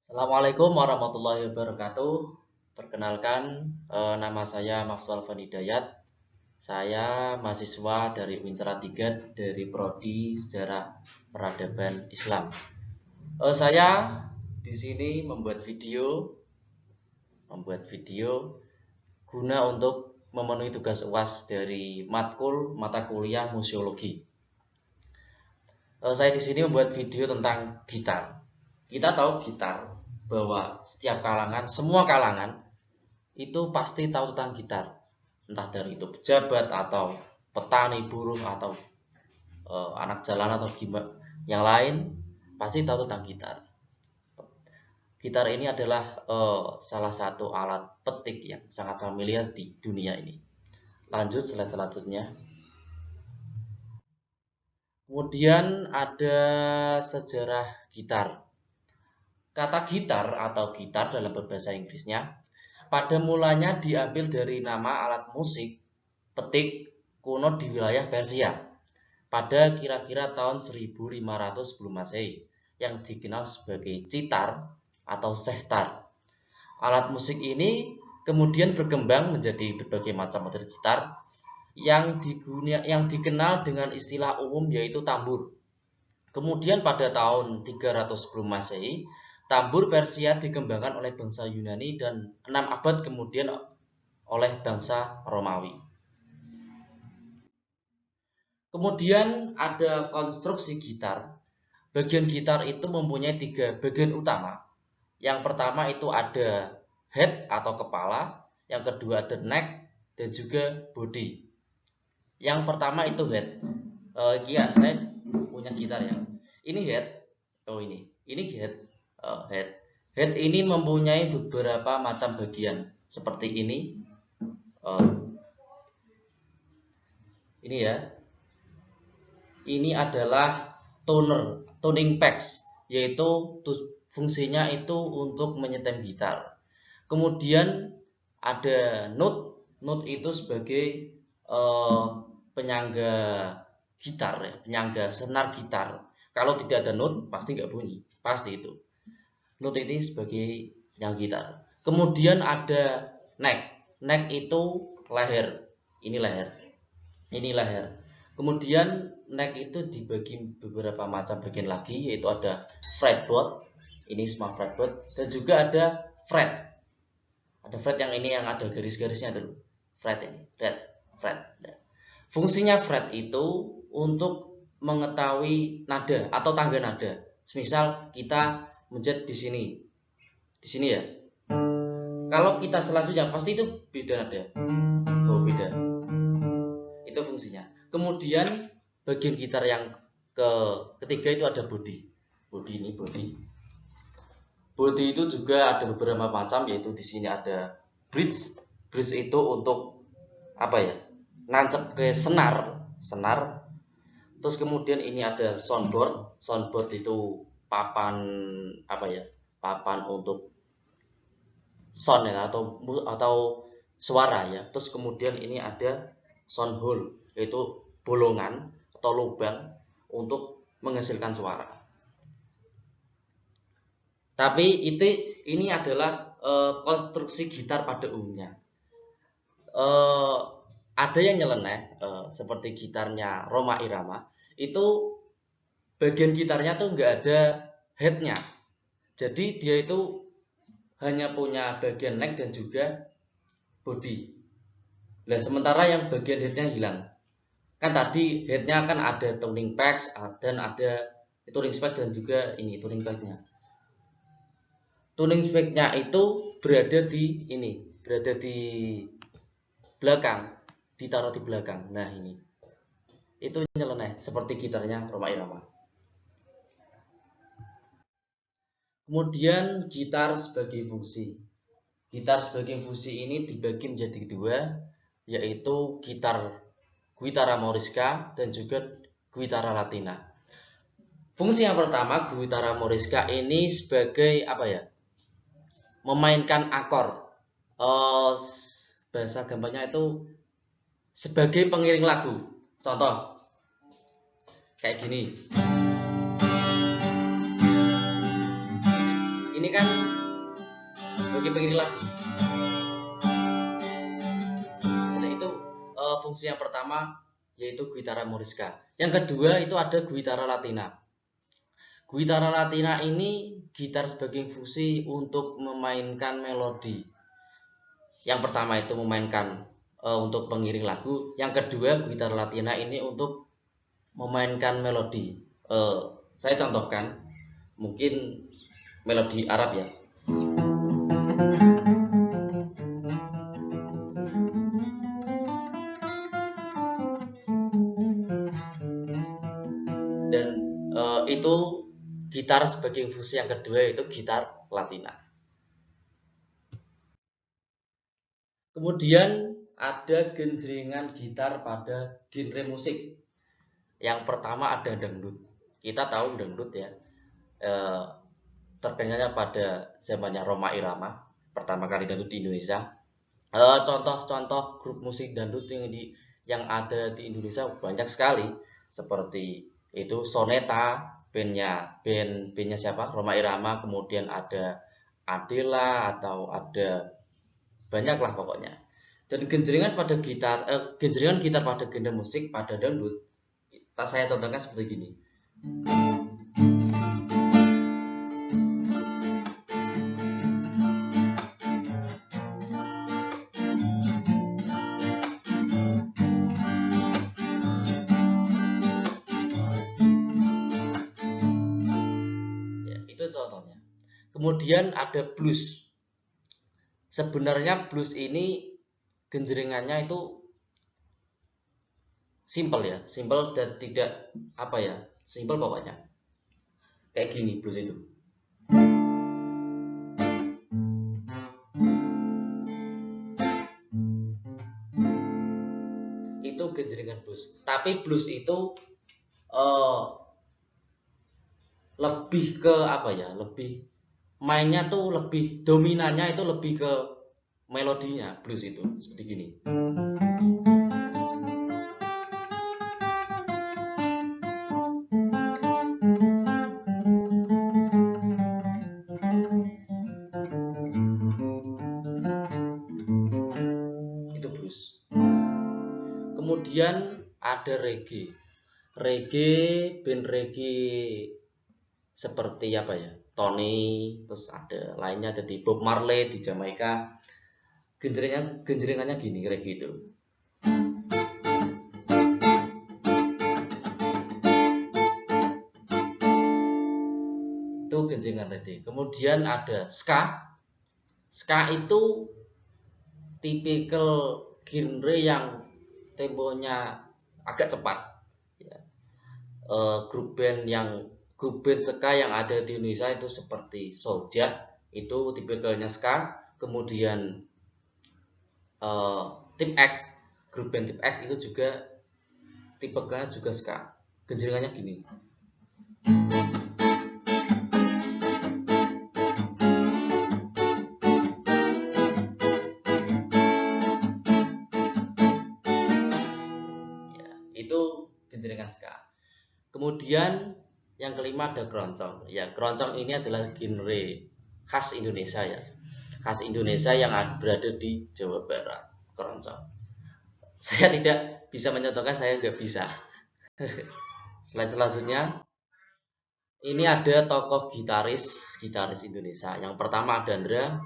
Assalamualaikum warahmatullahi wabarakatuh. Perkenalkan, nama saya Maftuh Alvan Hidayat. Saya mahasiswa dari UIN Salatiga dari Prodi Sejarah Peradaban Islam. Saya di sini membuat video guna untuk memenuhi tugas UAS dari matkul mata kuliah museologi. Saya di sini membuat video tentang gitar. Kita tahu gitar, bahwa setiap kalangan, semua kalangan itu pasti tahu tentang gitar, entah dari itu pejabat atau petani, buruh atau anak jalan atau gimana yang lain pasti tahu tentang gitar. Gitar ini adalah salah satu alat petik yang sangat familiar di dunia ini. Lanjut slide selanjutnya. Kemudian ada sejarah gitar. Kata gitar atau gitar dalam bahasa Inggrisnya pada mulanya diambil dari nama alat musik petik kuno di wilayah Persia pada kira-kira tahun 1500 sebelum Masehi yang dikenal sebagai citar atau sehtar. Alat musik ini kemudian berkembang menjadi berbagai macam model gitar yang dikenal dengan istilah umum yaitu tambur. Kemudian pada tahun 300 sebelum Masehi, tambur Persia dikembangkan oleh bangsa Yunani dan 6 abad kemudian oleh bangsa Romawi. Kemudian ada konstruksi gitar. Bagian gitar itu mempunyai 3 bagian utama. Yang pertama itu ada head atau kepala, yang kedua ada neck, dan juga body. Yang pertama itu head. Saya punya gitar ya. Ini head. Ini head. Head ini mempunyai beberapa macam bagian seperti ini. Ini ya. Ini adalah tuning pegs, yaitu fungsinya itu untuk menyetem gitar. Kemudian ada note itu sebagai penyangga gitar ya, penyangga senar gitar. Kalau tidak ada note pasti nggak bunyi, pasti itu. Note ini sebagai penyangga gitar. Kemudian ada neck itu leher, ini leher. Kemudian neck itu dibagi beberapa macam bagian lagi, yaitu ada fretboard, ini smart fretboard, dan juga ada fret. Ada fret yang ini yang ada garis-garisnya dulu. Fret ini, fret. Fungsinya fret itu untuk mengetahui nada atau tangga nada. Misal kita mencet di sini ya. Kalau kita selanjutnya pasti itu beda nada. Beda. Itu fungsinya. Kemudian bagian gitar yang ketiga itu ada body. Body itu juga ada beberapa macam, yaitu di sini ada bridge. Bridge itu untuk apa ya? Nancep ke senar. Terus kemudian ini ada soundboard. Soundboard itu papan Papan untuk sound ya, atau suara ya. Terus kemudian ini ada sound hole, yaitu bolongan atau lubang untuk menghasilkan suara. Tapi ini adalah konstruksi gitar pada umumnya. Ada yang nyeleneh, seperti gitarnya Rhoma Irama, itu bagian gitarnya tuh nggak ada headnya. Jadi dia itu hanya punya bagian neck dan juga body. Nah, sementara yang bagian headnya hilang. Kan tadi headnya kan ada tuning pegs dan ada tuning spike dan juga ini tuning pegnya. Tuning spike-nya itu berada di belakang, ditaruh di belakang. Nah, ini. Itu nyeleneh seperti gitarnya Rhoma Irama. Kemudian gitar sebagai fungsi. Gitar sebagai fungsi ini dibagi menjadi dua, yaitu Guitarra morisca dan juga Guitarra latina. Fungsi yang pertama, Guitarra morisca ini sebagai memainkan akor. Bahasa gampangnya itu sebagai pengiring lagu. Contoh kayak gini. ini kan sebagai pengiring lagu. Nah, itu fungsi yang pertama, yaitu guitarra morisca. Yang kedua itu ada guitarra latina. Guitarra latina ini gitar sebagai fungsi untuk memainkan melodi. Yang pertama itu memainkan untuk pengiring lagu. Yang kedua, gitarra latina ini untuk memainkan melodi. Saya contohkan, mungkin melodi Arab ya. Dan itu gitar sebagai fungsi yang kedua, yaitu gitar latina. Kemudian ada genjrengan gitar pada genre musik. Yang pertama ada dangdut. Kita tahu dangdut ya, terkenalnya pada zamannya Rhoma Irama, pertama kali dangdut di Indonesia. Contoh-contoh grup musik dangdut yang ada di Indonesia banyak sekali, seperti itu Soneta, bandnya siapa? Rhoma Irama. Kemudian ada Adela, atau ada banyak lah pokoknya. Dan genjrengan gitar pada genre musik pada dangdut, saya contohkan seperti gini. Ya, itu contohnya. Kemudian ada blues. Sebenarnya blues ini genjrengannya itu simple ya, simple dan tidak simple pokoknya. Kayak gini blues itu. Itu genjrengan blues. Tapi blues itu lebih ke lebih mainnya tuh lebih dominannya itu lebih ke melodinya. Blues itu seperti gini. Itu blues. Kemudian ada reggae. Band reggae seperti Tony, terus ada lainnya, ada di Bob Marley di Jamaika. Genjrengannya gini, reggae itu. Itu genjrengan reggae. Kemudian ada ska. Ska itu tipikal genre yang temponya agak cepat. Grup band ska yang ada di Indonesia itu seperti Soulja, itu tipikalnya ska. Kemudian Tip X, grup band Tip X itu juga tipikalnya juga ska. Genjrengannya gini. Ya, itu genjrengan ska. Kemudian yang kelima ada keroncong. Ya, keroncong ini adalah genre khas Indonesia ya. Khas Indonesia yang berada di Jawa Barat. Keroncong. Saya tidak bisa mencontohkan, saya nggak bisa. Selanjutnya, ini ada tokoh gitaris Indonesia. Yang pertama ada Andra.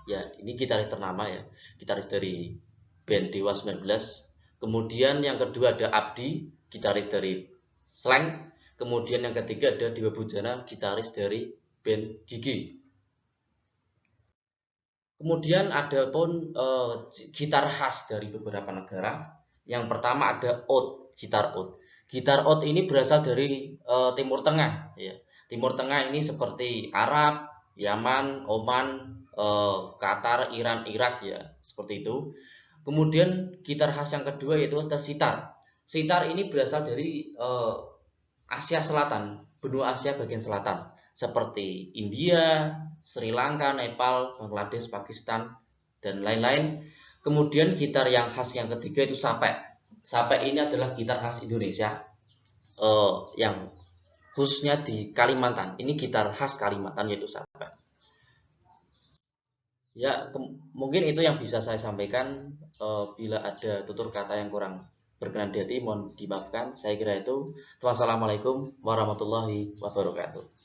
Ya, ini gitaris ternama ya. Gitaris dari band Dewa 19. Kemudian yang kedua ada Abdi, gitaris dari Slank. Kemudian yang ketiga ada Dewa Bujana, gitaris dari band Gigi. Kemudian ada pun gitar khas dari beberapa negara. Yang pertama ada oud, gitar oud. Gitar oud ini berasal dari Timur Tengah ya. Timur Tengah ini seperti Arab, Yaman, Oman, Qatar, Iran, Irak ya, seperti itu. Kemudian gitar khas yang kedua yaitu ada sitar. Sitar ini berasal dari Asia Selatan, benua Asia bagian selatan, seperti India, Sri Lanka, Nepal, Bangladesh, Pakistan, dan lain-lain. Kemudian gitar yang khas yang ketiga itu sapek. Sapek ini adalah gitar khas Indonesia, yang khususnya di Kalimantan. Ini gitar khas Kalimantan yaitu sapek. Ya, mungkin itu yang bisa saya sampaikan. Bila ada tutur kata yang kurang berkenan di hati, mohon dimaafkan. Saya kira itu. Wassalamualaikum warahmatullahi wabarakatuh.